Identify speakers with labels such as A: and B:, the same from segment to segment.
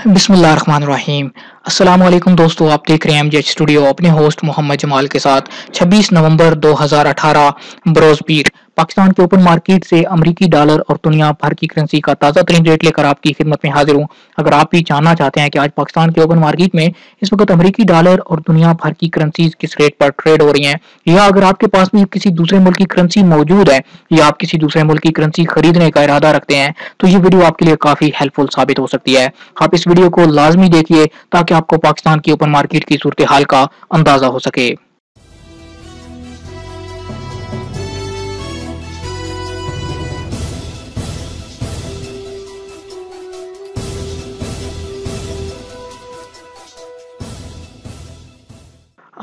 A: बिस्मिल्लाहिर्रहमानिर्रहीम। अस्सलामुअलैकुम दोस्तों, आप देख रहे हैं एमजेएच स्टूडियो अपने होस्ट मोहम्मद जमाल के साथ। 26 नवंबर 2018 बरोज़ पाकिस्तान के ओपन मार्केट से अमरीकी डॉलर और दुनिया भर की करेंसी का ताज़ा तरीन रेट लेकर आपकी खिदमत में हाजिर हूँ। अगर आप भी जानना चाहते हैं कि आज पाकिस्तान के ओपन मार्केट में इस वक्त अमरीकी डॉलर और दुनिया भर की करेंसीज किस रेट पर ट्रेड हो रही हैं, या अगर आपके पास भी किसी दूसरे मुल्क की करेंसी मौजूद है या आप किसी दूसरे मुल्क की करेंसी खरीदने का इरादा रखते हैं, तो ये वीडियो आपके लिए काफी हेल्पफुल साबित हो सकती है। आप इस वीडियो को लाजमी देखिए ताकि आपको पाकिस्तान की ओपन मार्केट की सूरत हाल का अंदाजा हो सके।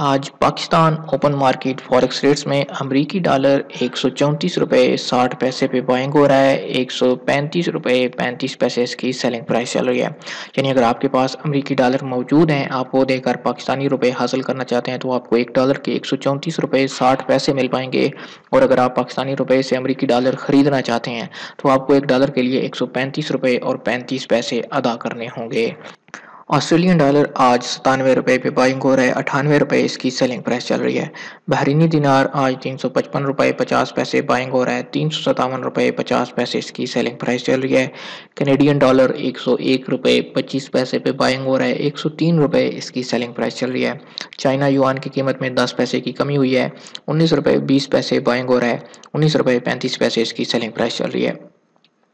A: आज Pakistan open market forex rates में अमरीकी डॉलर 134 रुपये 60 पैसे पे बाइंग हो रहा है। 135 रुपये 35 पैसे इसकी सेलिंग प्राइस चल रही है। यानी अगर आपके पास अमरीकी डॉलर मौजूद हैं, आप वो देकर पाकिस्तानी रुपए हासिल करना चाहते हैं, तो आपको एक डॉलर के 134 रुपये 60 पैसे मिल पाएंगे। और अगर आप पाकिस्तानी रुपए से अमरीकी डॉलर खरीदना चाहते हैं, तो आपको एक डॉलर के लिए 135 रुपये और 35 पैसे अदा करने होंगे। ऑस्ट्रेलियन डॉलर आज 97 रुपये पे बाइंग हो रहा है। 98 रुपये इसकी सेलिंग प्राइस चल रही है। बहरीनी दिनार आज 355 रुपये 50 पैसे बाइंग हो रहा है। 357 रुपये 50 पैसे इसकी सेलिंग प्राइस चल रही है। कैनेडियन डॉलर 101 रुपये 25 पैसे पे बाइंग हो रहा है। 103 रुपये इसकी सेलिंग प्राइस चल रही है। चाइना युआन की कीमत में 10 पैसे की कमी हुई है। 19 रुपये 20 पैसे बाइंग हो रहा है। 19 रुपये 35 पैसे इसकी सेलिंग प्राइस चल रही है।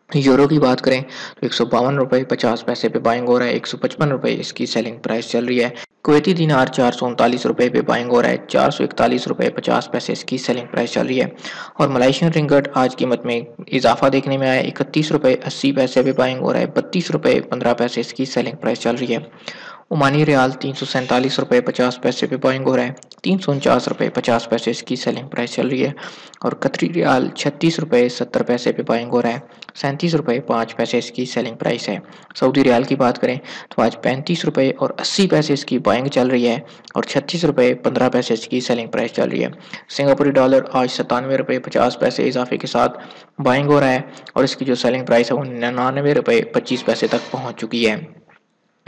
A: यूरो की बात करें तो 152 रुपये 50 पैसे पे बाइंग हो रहा है। 155 रुपये इसकी सेलिंग प्राइस चल रही है। कुवैती दिनार 439 रुपये पे बाइंग हो रहा है। 441 रुपये 50 पैसे इसकी सेलिंग प्राइस चल रही है। और मलेशियन रिंगट आज कीमत में इजाफा देखने में आया। 31 रुपये 80 पैसे पे बाइंग हो रहा है। 32 रुपये 15 पैसे इसकी सेलिंग प्राइस चल रही है। ओमानी रियाल 347 रुपये 50 पैसे पे बाइंग हो रहा है। 349 रुपये 50 पैसे इसकी सेलिंग प्राइस चल रही है। और कतरी रियाल 36 रुपये 70 पैसे पे बाइंग हो रहा है। 37 रुपये 5 पैसे इसकी सेलिंग प्राइस है। सऊदी रियाल की बात करें तो आज 35 रुपये और 80 पैसे इसकी बाइंग चल रही है। और 36 रुपये 15 पैसे इसकी सेलिंग प्राइस चल रही है। सिंगापुरी डॉलर आज 97 रुपये 50 पैसे इजाफे के साथ बाइंग हो रहा है। और इसकी जो सेलिंग प्राइस है वो 99 रुपये 25 पैसे तक पहुँच चुकी है।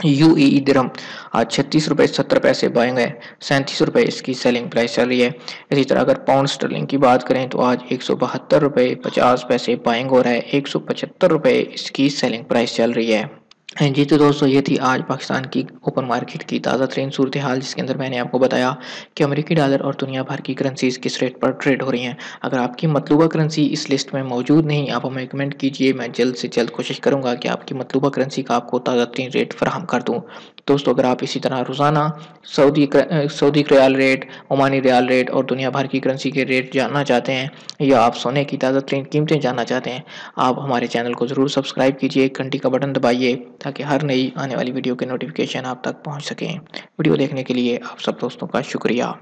A: यूएई दिरहम आज 36 रुपये 70 पैसे बाइंग है। 37 रुपये इसकी सेलिंग प्राइस चल रही है। इसी तरह अगर पाउंड स्टर्लिंग की बात करें तो आज 172 रुपये 50 पैसे बाइंग हो रहा है। 175 रुपये इसकी सेलिंग प्राइस चल रही है। जी तो दोस्तों, ये थी आज पाकिस्तान की ओपन मार्केट की ताज़ा तरीन सूरत हाल, जिसके अंदर मैंने आपको बताया कि अमेरिकी डॉलर और दुनिया भर की करेंसीज किस रेट पर ट्रेड हो रही हैं। अगर आपकी मतलूबा करेंसी इस लिस्ट में मौजूद नहीं, आप हमें कमेंट कीजिए। मैं जल्द से जल्द कोशिश करूंगा कि आपकी मतलूबा करेंसी का आपको ताज़ा तरीन रेट फराहम कर दूँ। दोस्तों, अगर आप इसी तरह रोज़ाना Saudi riyal rate, Omani riyal rate और दुनिया भर की करेंसी के रेट जानना चाहते हैं, या आप सोने की ताज़ा तरीन कीमतें जानना चाहते हैं, आप हमारे चैनल को ज़रूर सब्सक्राइब कीजिए, घंटी का बटन दबाइए ताकि हर नई आने वाली वीडियो के नोटिफिकेशन आप तक पहुंच सकें। वीडियो देखने के लिए आप सब दोस्तों का शुक्रिया।